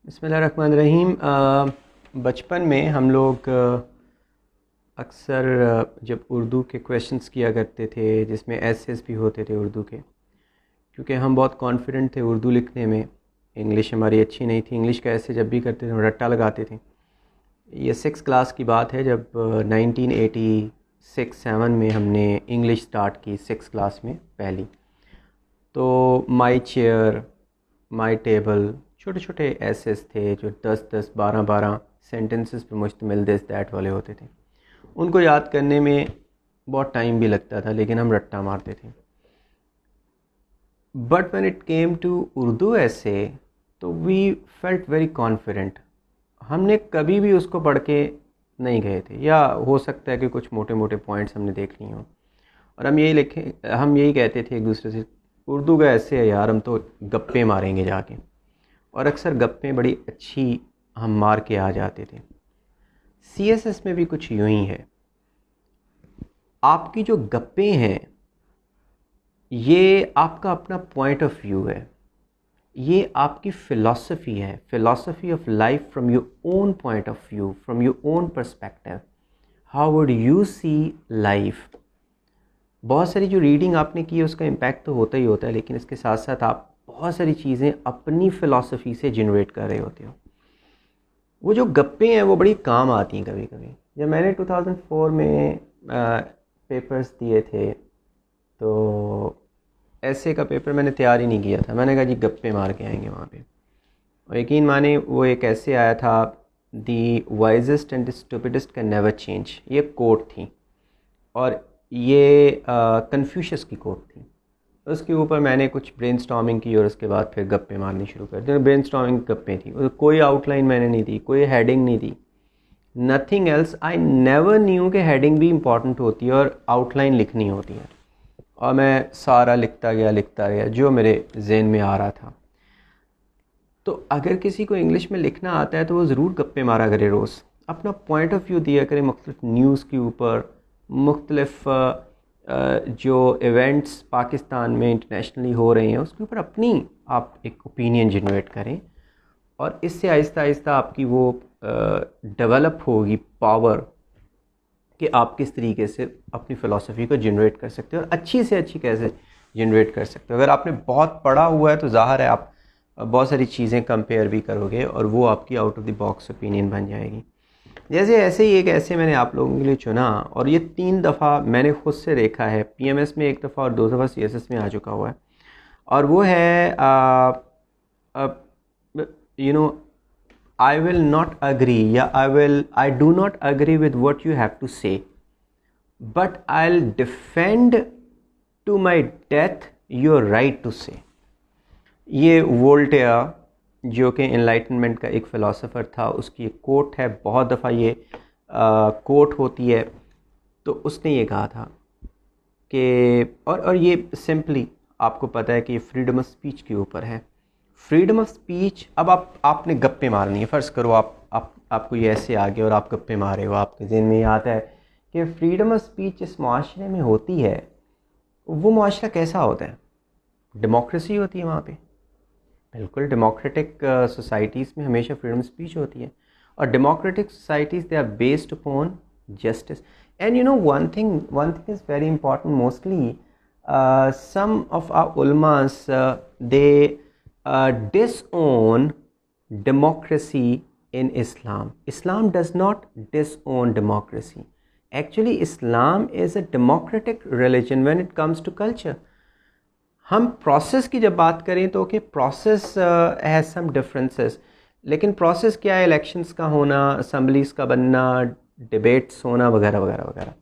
बिस्मिल्लाहिर्रहमानिर्रहीम। बचपन में हम लोग अक्सर जब उर्दू के क्वेश्चंस किया करते थे जिसमें एसेस भी होते थे उर्दू के, क्योंकि हम बहुत कॉन्फिडेंट थे उर्दू लिखने में। इंग्लिश हमारी अच्छी नहीं थी, इंग्लिश का ऐसे जब भी करते थे हम रट्टा लगाते थे। ये 6 क्लास की बात है जब 1986-7 में हमने इंग्लिश स्टार्ट की 6 क्लास में पहली। तो माई चेयर, माई टेबल, छोटे छोटे एसेस थे जो 10-10, 12-12 सेंटेंसेस पे मुश्तमिल दिस दैट वाले होते थे। उनको याद करने में बहुत टाइम भी लगता था, लेकिन हम रट्टा मारते थे। But when it came to Urdu ऐसे, तो वी फेल्ट वेरी कॉन्फिडेंट। हमने कभी भी उसको पढ़ के नहीं गए थे, या हो सकता है कि कुछ मोटे मोटे पॉइंट्स हमने देख लिए हों, और हम यही कहते थे एक दूसरे से, उर्दू का ऐसे है यार, हम तो गप्पे मारेंगे जाके। और अक्सर गप्पे बड़ी अच्छी हम मार के आ जाते थे। सीएसएस में भी कुछ यूं ही है। आपकी जो गप्पे हैं ये आपका अपना पॉइंट ऑफ व्यू है, ये आपकी फ़िलॉसफी है, philosophy of life from your own point of view, from your own perspective. How would you see life. बहुत सारी जो रीडिंग आपने की है उसका इम्पैक्ट तो होता ही होता है, लेकिन इसके साथ साथ आप बहुत सारी चीज़ें अपनी फ़िलॉसफी से जनरेट कर रहे होते हो। वो जो गप्पे हैं वो बड़ी काम आती हैं कभी कभी। जब मैंने 2004 में पेपर्स दिए थे, तो ऐसे का पेपर मैंने तैयार ही नहीं किया था। मैंने कहा जी गप्पे मार के आएंगे वहाँ पे, और यकीन माने वो एक ऐसे आया था, the wisest and the stupidest can never change. ये कोट थी, और ये कन्फ्यूशस की कोट थी। उसके ऊपर मैंने कुछ ब्रेनस्टॉर्मिंग की और उसके बाद फिर गप्पे मारनी शुरू कर दी। ब्रेनस्टॉर्मिंग गप्पे थी, कोई आउटलाइन मैंने नहीं दी, कोई हेडिंग नहीं दी, nothing else. I never knew कि हेडिंग भी इम्पॉर्टेंट होती है और आउटलाइन लिखनी होती है। और मैं सारा लिखता गया जो मेरे जहन में आ रहा था। तो अगर किसी को इंग्लिश में लिखना आता है तो वो ज़रूर गप्पे मारा करे, रोज़ अपना पॉइंट ऑफ व्यू दिया करे मुख्तलिफ न्यूज़ के ऊपर, मुख्तलिफ जो इवेंट्स पाकिस्तान में इंटरनेशनली हो रहे हैं उसके ऊपर अपनी आप एक ओपिनियन जनरेट करें, और इससे आहिस्ता आहिस्ता आपकी वो डेवलप होगी पावर कि आप किस तरीके से अपनी फ़िलॉसफी को जनरेट कर सकते हो, और अच्छी से अच्छी कैसे जनरेट कर सकते हो। अगर आपने बहुत पढ़ा हुआ है तो ज़ाहिर है आप बहुत सारी चीज़ें कंपेयर भी करोगे और वो आपकी out of the box opinion बन जाएगी। जैसे ऐसे ही एक ऐसे मैंने आप लोगों के लिए चुना, और ये 3 दफ़ा मैंने खुद से देखा है। पीएमएस में 1 दफ़ा और 2 दफ़ा सीएसएस में आ चुका हुआ है। और वो है you know, I will not agree, या I do not agree with what you have to say, but I will defend to my death your right to say. ये वोल्टेयर जो कि एनलाइटनमेंट का एक फ़िलासफ़र था, उसकी एक कोट है, बहुत दफ़ा ये कोट होती है। तो उसने ये कहा था कि और ये सिंपली आपको पता है कि ये फ्रीडम ऑफ स्पीच के ऊपर है। फ्रीडम ऑफ स्पीच, अब आपने गप्पे मारनी है। फ़र्ज़ करो आपको ये ऐसे आ गया और आप गप्पे मारे हो, आपके ज़हन में ये आता है कि फ्रीडम ऑफ स्पीच जिस माशरे में होती है वो माशरा कैसा होता है, डेमोक्रेसी होती है वहाँ पे। बिल्कुल डेमोक्रेटिक सोसाइटीज़ में हमेशा फ्रीडम स्पीच होती है, और democratic societies they are based upon justice. And you know one thing is very important. Mostly some of our उलमास they disown democracy in Islam. Islam does not disown democracy. Actually, Islam is a democratic religion when it comes to culture. हम process की जब बात करें तो कि process has some differences, लेकिन process क्या है? इलेक्शंस का होना, असम्बलीज़ का बनना, डिबेट्स होना, वगैरह वगैरह वगैरह।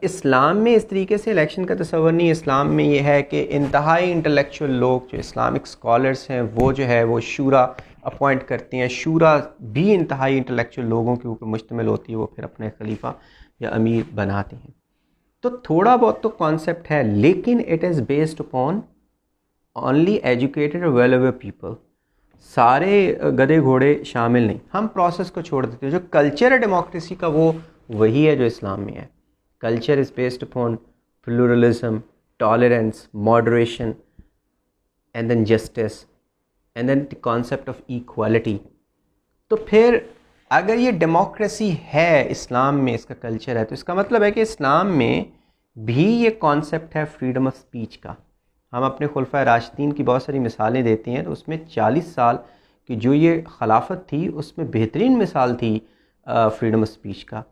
इस्लाम में इस तरीके से इलेक्शन का तस्वर नहीं। इस्लाम में ये है कि इंतहाई इंटेलेक्चुअल लोग जो इस्लामिक स्कॉलर्स हैं वो जो है वो शूरा अपॉइंट करते हैं। शूरा भी इंतहाई इंटेलेक्चुअल लोगों के ऊपर मुश्तमिल होती है, वो फिर अपने खलीफा या अमीर बनाते हैं। तो थोड़ा बहुत तो कॉन्सेप्ट है, लेकिन it is based upon only educated और वेल अवेयर पीपल। सारे गधे घोड़े शामिल नहीं। हम प्रोसेस को छोड़ देते हैं। जो कल्चर है डेमोक्रेसी का वो वही है जो इस्लाम में है। Culture is based upon pluralism, tolerance, moderation, and then justice, and then the concept of equality. तो फिर अगर ये डेमोक्रेसी है इस्लाम में, इसका कल्चर है, तो इसका मतलब है कि इस्लाम में भी ये कॉन्सेप्ट है फ्रीडम ऑफ स्पीच का। हम अपने खुलफा राशिदीन की बहुत सारी मिसालें देते हैं, तो उसमें 40 साल की जो ये खिलाफत थी उसमें बेहतरीन मिसाल थी फ्रीडम ऑफ स्पीच का।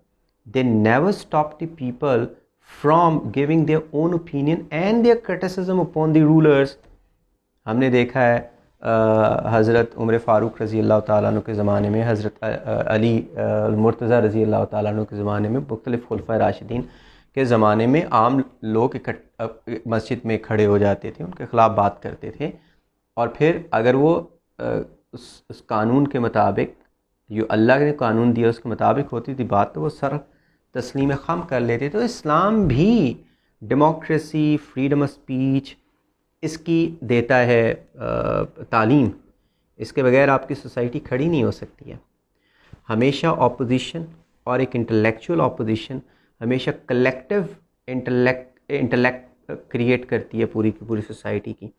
They never stop the people from giving their own opinion and their criticism upon the rulers. हमने देखा है हज़रत उमर फ़ारूक रज़ी अल्लाह ताला अन्हु के ज़माने में, हज़रत अली मुर्तज़ा रज़ी अल्लाह ताला अन्हु के ज़माने में, मुख्तलिफ़ खुलफ़ा राशिदीन के ज़माने में आम लोग मस्जिद में खड़े हो जाते थे, उनके ख़िलाफ़ बात करते थे, और फिर अगर वो उस कानून के मुताबिक, जो अल्लाह ने कानून दिया उसके मुताबिक होती थी बात, तो वो सर तस्लीम ख़म कर लेते। तो इस्लाम भी डेमोक्रेसी, फ्रीडम ऑफ स्पीच इसकी देता है तालीम। इसके बगैर आपकी सोसाइटी खड़ी नहीं हो सकती है। हमेशा ऑपोजिशन और एक इंटेलेक्चुअल ऑपोजिशन हमेशा कलेक्टिव इंटेलेक्ट क्रिएट करती है पूरी की पूरी सोसाइटी की।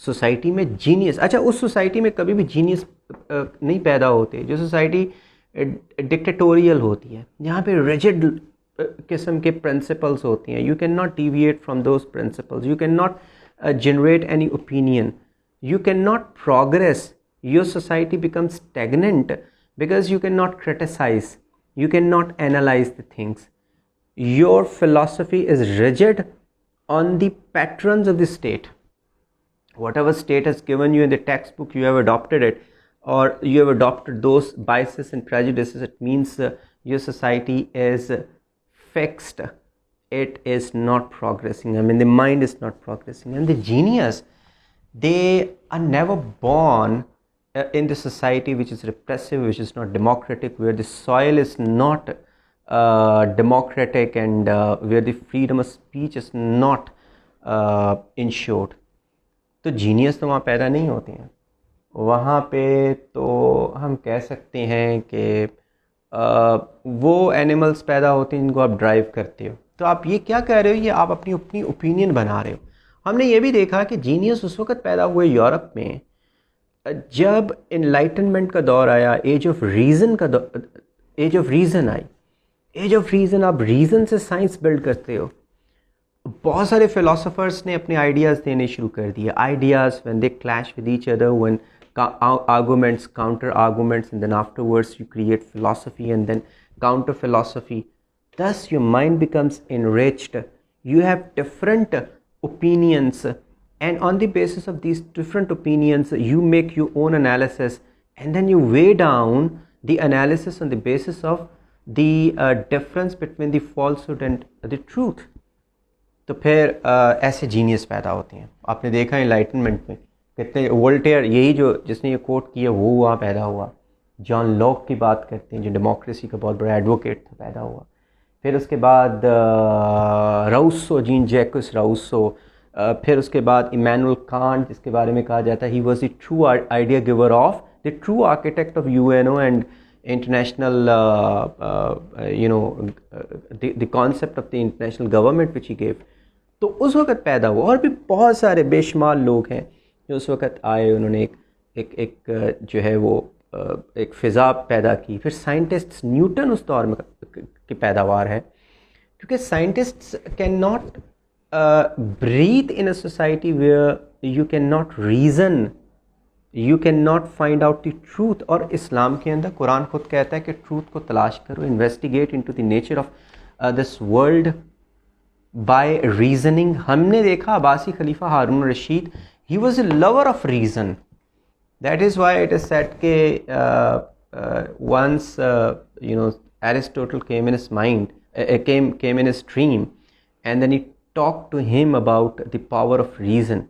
सोसाइटी में जीनियस, अच्छा उस सोसाइटी में कभी भी जीनियस नहीं पैदा होते जो सोसाइटी डिक्टेटोरियल होती है, जहाँ पे रिजिड किस्म के प्रिंसिपल्स होती हैं। You can not deviate from those principles, you can not generate any opinion, you cannot progress, your society becomes stagnant because you cannot criticize, you cannot analyze the things. Your philosophy is rigid on the patterns of the state. Whatever state has given you in the textbook, you have adopted it, or you have adopted those biases and prejudices. It means your society is fixed, it is not progressing. I mean, the mind is not progressing. And the genius, they are never born in the society which is repressive, which is not democratic, where the soil is not democratic, and where the freedom of speech is not ensured. तो genius तो वहाँ पैदा नहीं होते हैं। वहाँ पे तो हम कह सकते हैं कि वो एनिमल्स पैदा होते हैं जिनको आप ड्राइव करते हो। तो आप ये क्या कह रहे हो, ये आप अपनी अपनी ओपिनियन बना रहे हो। हमने ये भी देखा कि जीनियस उस वक्त पैदा हुए यूरोप में जब इनलाइटनमेंट का दौर आया, एज ऑफ रीज़न का एज ऑफ रीज़न आई। एज ऑफ रीज़न, आप रीज़न से साइंस बिल्ड करते हो। बहुत सारे फिलोसोफर्स ने अपने आइडियाज़ देने शुरू कर दिए। Ideas when they clash with each other, when arguments, counter arguments, and then afterwards you create philosophy and then counter philosophy. Thus your mind becomes enriched. You have different opinions, and on the basis of these different opinions you make your own analysis, and then you weigh down the analysis on the basis of the difference between the falsehood and the truth. तो फिर ऐसे genius पैदा होते हैं। आपने देखा enlightenment में कितने, वोल्टेयर यही जो जिसने ये कोट किया वो वहाँ पैदा हुआ। जॉन लॉक की बात करते हैं जो डेमोक्रेसी का बहुत बड़ा एडवोकेट था, पैदा हुआ। फिर उसके बाद राउसो, जीन जैकस राउसो, फिर उसके बाद इमैनुअल कांट, जिसके बारे में कहा जाता है he was the true idea giver of, the true architect of UNO and international the concept of the international government which he gave. तो उस वक्त पैदा हुआ। और भी बहुत सारे बेशुमार लोग हैं जो उस वक्त आए, उन्होंने एक जो है वो एक फ़िज़ा पैदा की। फिर साइंटिस्ट्स, न्यूटन उस दौर में की पैदावार है, क्योंकि scientists can not breathe in a society where you can not reason, you can not find out the truth. और इस्लाम के अंदर कुरान खुद कहता है कि ट्रूथ को तलाश करो, investigate into the nature of this world by reasoning. हमने देखा अब्बासी खलीफा हारून Rashid, he was a lover of reason. That is why it is said that once Aristotle came in his mind, came in his dream, and then he talked to him about the power of reason.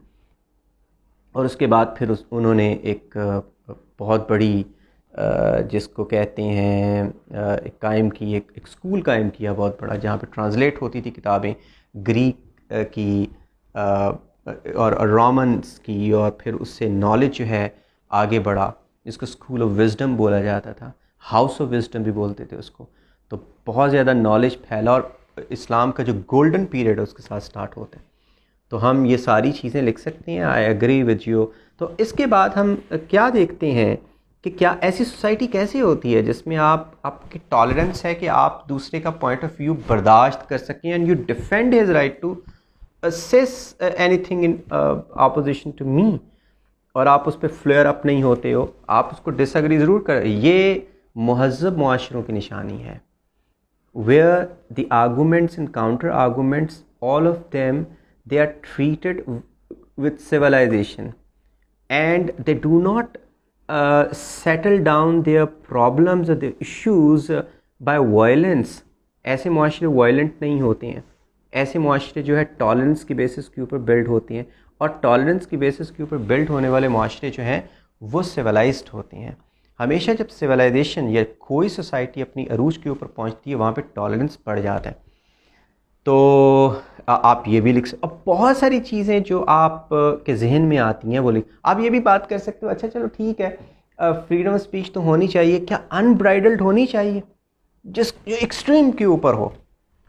और उसके बाद फिर उन्होंने एक बहुत बड़ी जिसको कहते हैं कायम की, एक स्कूल कायम किया बहुत बड़ा, जहाँ पे ट्रांसलेट होती थी किताबें ग्रीक की और रोमन्स की, और फिर उससे नॉलेज जो है आगे बढ़ा, जिसको स्कूल ऑफ विजडम बोला जाता था, हाउस ऑफ विजडम भी बोलते थे उसको। तो बहुत ज़्यादा नॉलेज फैला और इस्लाम का जो गोल्डन पीरियड है उसके साथ स्टार्ट होता है। तो हम ये सारी चीज़ें लिख सकते हैं। I agree with you. तो इसके बाद हम क्या देखते हैं कि क्या ऐसी सोसाइटी कैसी होती है जिसमें आपकी टॉलरेंस है कि आप दूसरे का पॉइंट ऑफ व्यू बर्दाश्त कर सकें and you defend his right to says anything in opposition to me, और आप उस पर फ्लेयर अप नहीं होते हो, आप उसको डिसएग्री ज़रूर कर। ये महज़ब मुआशरों की निशानी है, where the arguments and counter arguments, all of them, they are treated with civilization and they do not settle down their problems or their issues by violence. ऐसे मुआशरे वायलेंट नहीं होते हैं, ऐसे मुआशरे जो है टॉलरेंस की बेसिस के ऊपर बिल्ड होते हैं, और टॉलरेंस की बेसिस के ऊपर बिल्ड होने वाले मुआशरे जो हैं वो सिविलाइज्ड होते हैं। हमेशा जब सिविलाइजेशन या कोई सोसाइटी अपनी अरूज के ऊपर पहुंचती है वहाँ पे टॉलरेंस बढ़ जाता है। तो आप ये भी लिख सकते, अब बहुत सारी चीज़ें जो आप के जहन में आती हैं वो लिख, आप ये भी बात कर सकते हो, अच्छा चलो ठीक है फ्रीडम ऑफ स्पीच तो होनी चाहिए, क्या अनब्राइडल्ड होनी चाहिए जो एक्सट्रीम के ऊपर हो?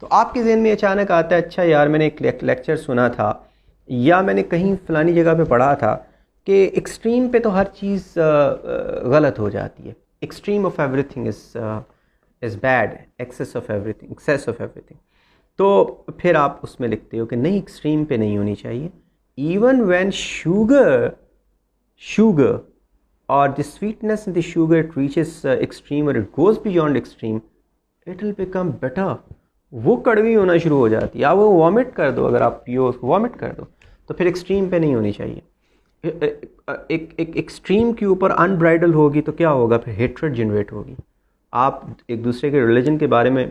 तो आपके जहन में अचानक आता है अच्छा यार मैंने एक लेक्चर सुना था या मैंने कहीं फ़लानी जगह पे पढ़ा था कि एक्सट्रीम पे तो हर चीज़ गलत हो जाती है, extreme of everything is bad, excess of everything. तो फिर आप उसमें लिखते हो कि नहीं एक्सट्रीम पे नहीं होनी चाहिए। इवन व्हेन शुगर और the sweetness in the sugar it reaches extreme और it goes beyond extreme, it will become better. वो कड़वी होना शुरू हो जाती है, आप वो वॉमिट कर दो, अगर आप पियो उसको वॉमिट कर दो, तो फिर एक्सट्रीम पे नहीं होनी चाहिए। एक एक्सट्रीम के ऊपर अनब्राइडल होगी तो क्या होगा, फिर हेट्रेड जनरेट होगी, आप एक दूसरे के रिलीजन के बारे में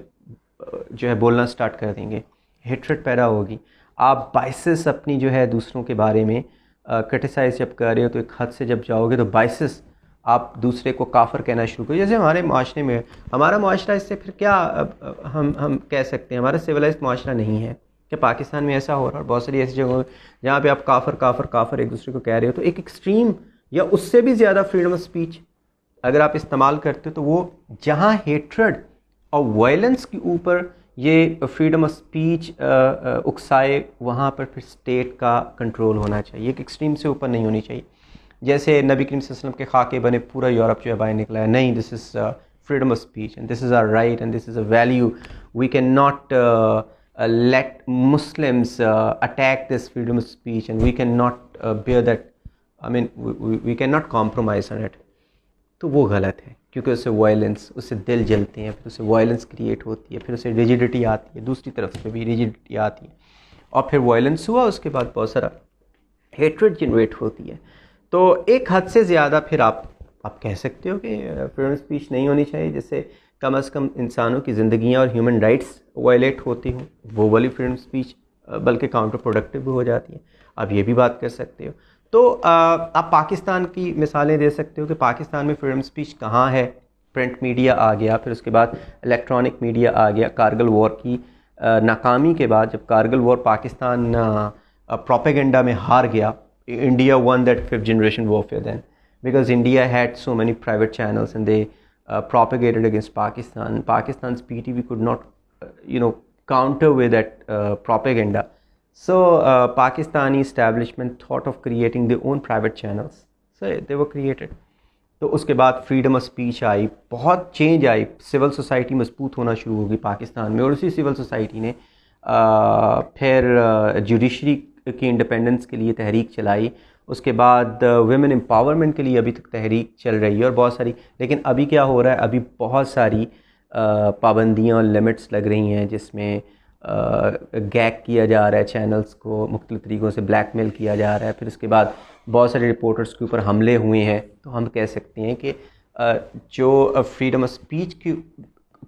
जो है बोलना स्टार्ट कर देंगे, हेट्रेड पैदा होगी, आप बाइसेस अपनी जो है दूसरों के बारे में क्रिटिसाइज जब कर रहे हो तो एक हद से जब जाओगे तो बाइसेस आप दूसरे को काफिर कहना शुरू करो। जैसे हमारे माशरे में, हमारा माशरा इससे फिर क्या हम कह सकते हैं, हमारा सिविलाइज्ड माशरा नहीं है कि पाकिस्तान में ऐसा हो रहा है, और बहुत सारी ऐसी जगहों जहाँ पे आप काफिर एक दूसरे को कह रहे हो, तो एक एक्सट्रीम या उससे भी ज़्यादा फ्रीडम ऑफ स्पीच अगर आप इस्तेमाल करते हो तो वो जहाँ हेट्रेड और वायलेंस के ऊपर ये फ्रीडम ऑफ स्पीच उकसाए, वहाँ पर फिर स्टेट का कंट्रोल होना चाहिए, एक एक्सट्रीम से ऊपर नहीं होनी चाहिए। जैसे नबी करीम सल्लल्लाहु अलैहि वसल्लम के खाके बने, पूरा यूरोप जो है बाहर निकला है, नहीं this is freedom of speech and this is our right and this is a value, we can not let Muslims attack this freedom of speech and we cannot bear that, I mean we cannot compromise on it। तो वो गलत है, क्योंकि उससे violence, उससे दिल जलते हैं, फिर उससे वायलेंस क्रिएट होती है, फिर उससे रिजिडिटी आती है, दूसरी तरफ से भी रिजिडिटी आती है, और फिर वायलेंस हुआ उसके बाद बहुत सारा हेट्रेड जनरेट होती है। तो एक हद से ज़्यादा फिर आप कह सकते हो कि फ्रीडम ऑफ स्पीच नहीं होनी चाहिए, जिससे कम अज़ कम इंसानों की ज़िंदगियाँ और ह्यूमन राइट्स वायलेट होती हों, वो वाली फ्रीडम स्पीच बल्कि काउंटर प्रोडक्टिव भी हो जाती है। आप ये भी बात कर सकते हो। तो आप पाकिस्तान की मिसालें दे सकते हो कि पाकिस्तान में फ्रीडम स्पीच कहाँ है। प्रिंट मीडिया आ गया, फिर उसके बाद इलेक्ट्रॉनिक मीडिया आ गया। कारगिल वॉर की नाकामी के बाद जब कारगिल वॉर पाकिस्तान प्रोपेगेंडा में हार गया, India one that 5th generation warfare then, because India had so many private channels and they propagated against Pakistan. Pakistan's PTV could not, counter with that propaganda. So Pakistani establishment thought of creating their own private channels. So they were created. तो उसके बाद freedom of speech I, बहुत change आई, civil society मजबूत होना शुरू होगी पाकिस्तान में, और उसी सिविल सोसाइटी ने फिर जुडिशरी की इंडिपेंडेंस के लिए तहरीक चलाई। उसके बाद वुमेन एम्पावरमेंट के लिए अभी तक तहरीक चल रही है और बहुत सारी, लेकिन अभी क्या हो रहा है, अभी बहुत सारी पाबंदियाँ और लिमिट्स लग रही हैं, जिसमें गैग किया जा रहा है चैनल्स को, मुख्तलिफ़ तरीक़ों से ब्लैकमेल किया जा रहा है। फिर उसके बाद बहुत सारे रिपोर्टर्स के ऊपर हमले हुए हैं। तो हम कह सकते हैं कि जो फ्रीडम ऑफ स्पीच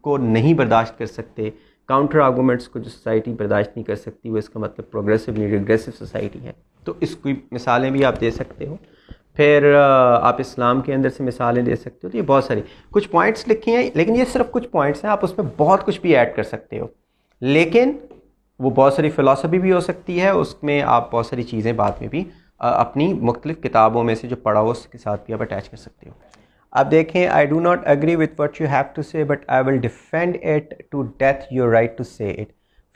को नहीं बर्दाश्त कर सकते, काउंटर आर्गूमेंट्स को जो सोसाइटी बर्दाश्त नहीं कर सकती, वो इसका मतलब प्रोग्रेसिव नहीं रिग्रेसिव सोसाइटी है। तो इसकी मिसालें भी आप दे सकते हो। फिर आप इस्लाम के अंदर से मिसालें दे सकते हो। तो ये बहुत सारी कुछ पॉइंट्स लिखे हैं, लेकिन ये सिर्फ कुछ पॉइंट्स हैं, आप उसमें बहुत कुछ भी ऐड कर सकते हो, लेकिन वो बहुत सारी फ़िलासफ़ी भी हो सकती है, उसमें आप बहुत सारी चीज़ें बाद में भी अपनी मुख्तलिफ़ किताबों में से जो पढ़ा हो उसके साथ भी आप अटैच कर सकते हो। अब देखें, I do not agree with what you have to say but I will defend it to death your right to say it.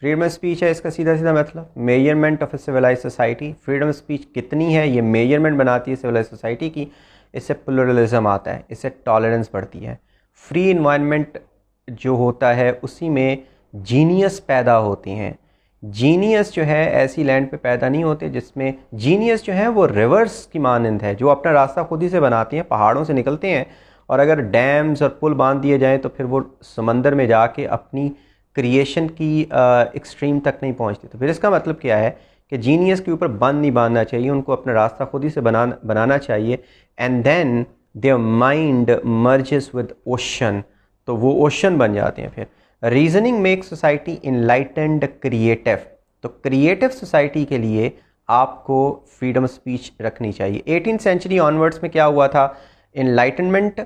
Freedom of speech है इसका सीधा सीधा मतलब measurement of a civilize society. Freedom of speech कितनी है ये measurement बनाती है सिविलाइज सोसाइटी की। इससे प्लुरलिज्म आता है, इससे टॉलरेंस बढ़ती है। फ्री इन्वायरमेंट जो होता है उसी में जीनियस पैदा होती हैं। जीनियस जो है ऐसी लैंड पे पैदा नहीं होते जिसमें जीनियस जो है वो रिवर्स की मानंद है, जो अपना रास्ता खुद ही से बनाती हैं, पहाड़ों से निकलते हैं और अगर डैम्स और पुल बांध दिए जाएं तो फिर वो समंदर में जाके अपनी क्रिएशन की एक्सट्रीम तक नहीं पहुंचते। तो फिर इसका मतलब क्या है कि जीनियस के ऊपर बंद नहीं बांधना चाहिए, उनको अपना रास्ता खुद ही से बनाना चाहिए। And then their mind merges with ocean, तो वो ओशन बन जाते हैं। फिर reasoning make society enlightened creative, तो क्रिएटिव सोसाइटी के लिए आपको फ्रीडम ऑफ स्पीच रखनी चाहिए। 18th सेंचुरी ऑनवर्ड्स में क्या हुआ था, इनलाइटनमेंट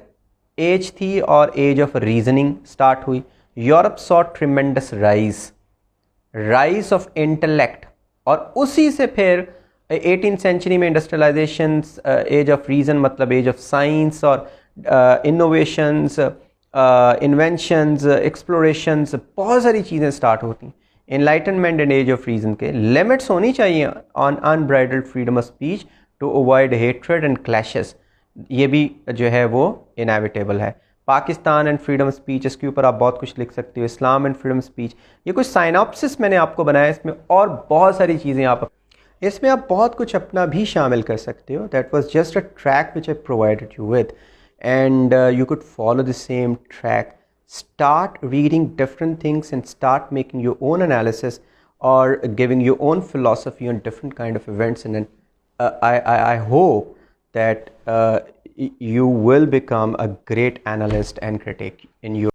एज थी और एज ऑफ रीजनिंग स्टार्ट हुई। Europe saw tremendous rise of intellect, और उसी से फिर 18th सेंचुरी में इंडस्ट्रियलाइजेशन, एज ऑफ रीजन मतलब एज ऑफ साइंस और इनोवेशंस, इन्वेंशंस, एक्सप्लोरेशंस, बहुत सारी चीज़ें स्टार्ट होती। Enlightenment and age of reason के लिमिट्स होनी चाहिए on unbridled freedom of speech to avoid hatred and clashes, ये भी जो है वो इनएविटेबल है। Pakistan and freedom of speech, इसके ऊपर आप बहुत कुछ लिख सकते हो। इस्लाम एंड फ्रीडम ऑफ स्पीच, ये कुछ साइनॉप्सिस मैंने आपको बनाया, इसमें और बहुत सारी चीज़ें इसमें आप बहुत कुछ अपना भी शामिल कर सकते हो। That was just a track which I provided you with, and you could follow the same track. Start reading different things and start making your own analysis or giving your own philosophy on different kind of events, and then I hope that you will become a great analyst and critic in your